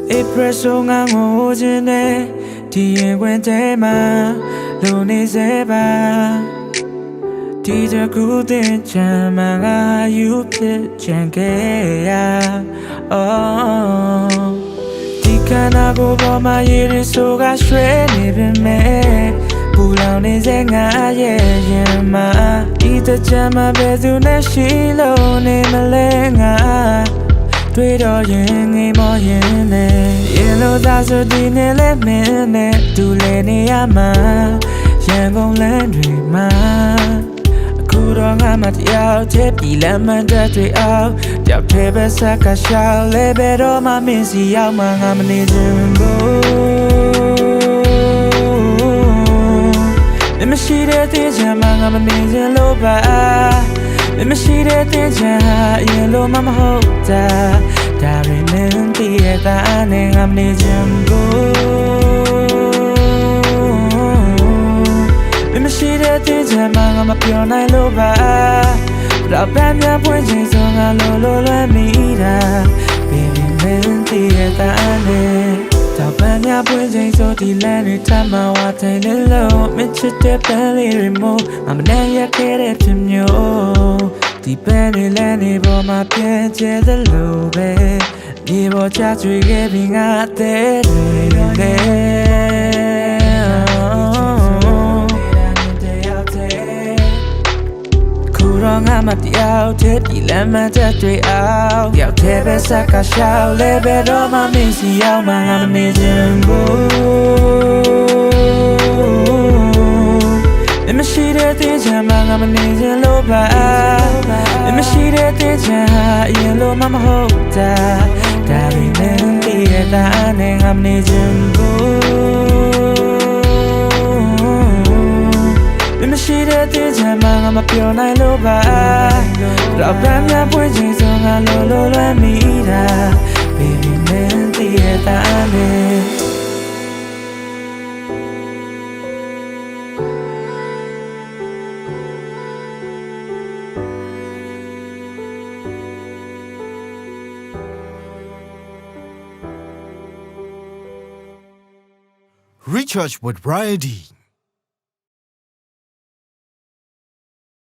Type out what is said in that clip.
Espresso ngango jine Tien kwente ma Lone seba Tija kuten chama nga yu pit chanke ya Oh Tikana go bo ma yiri so ga shwe ni bime Pulau ni se nga ye yin ma Ita chama bezu ne shilo ni malengaတွေ့တော့ရင်ငိမ်မောရင်နဲ့ရင်လို့သာဆိုဒီနေ့လဲမင်းနဲ့ဒူလဲနေရမှာရန်ကုန်လမ်းတွေမှာအခုတော့ငါမတရားတဲ့ပြည်လမ်းမှန်တဲ့တွေအောင်တယောက်တည်းပဲဆက်ကရှောက်လဲပဲတော့မှမင်းစီရောက်မှငါမနေချင်ဘူးမရှိတဲ့တင်ချင်မှငါမနေချင်လို့ပါမရှိတဲ့တင်ချင်ဟာအရင်လိုမှမဟုတ်တာဒါပေမဲ့တည်ရတာနဲ့ငါမနေချင်ဘူးမရှိတဲ့တင်ချင်မှငါမပြောနိုင်လို့ပါတော့ပန်းများပွင့်ချင်းဆိုငါလိုလွမ်းမိတာပေမဲ့တည်ရတာနဲ့တော့ပန်းများပွင့်ချင်းဆိုဒီလမ်းတွေထမ်းမှဝထိုင်နေလို့မချစ်တဲ့ပန်းလေးတွေမို့ငါမနိုင်ရခဲ့တဲ့ဖြစ်မျိုးဒီပန်းတွေလမ်းတွေပေါ်မှာပြန်ကျဲသလိုပဲမြေပေါ်ချကျွေခဲ့ပြီးငါအသေးတွေခုတော့ငါမတယောက်တည်းပြည်လမ်းမှန်တဲ့တွေအောင်တယောက်တည်းပဲဆက်ကရှောက်လဲပဲတော့မှမင်းစီရောက်မှငါမနေချင်ဘူးမရှိတဲ့တင်ချင်မှငါမနေချင်လို့ပါမရှိတဲ့တင်ချင်ဟာအရင်လိုမှမဟုတ်တာဒါပေမဲ့တည်ရတာနဲ့ငါမနေချင်ဘူးမရှိတဲ့တင်ချင်မှငါမပြောနိုင်လို့ပါတော့ပန်းများပွင့်ချင်းဆိုငါလိုလွမ်းမိတာ Baby man တည်ရတာနဲ့ Recharge with Brian D.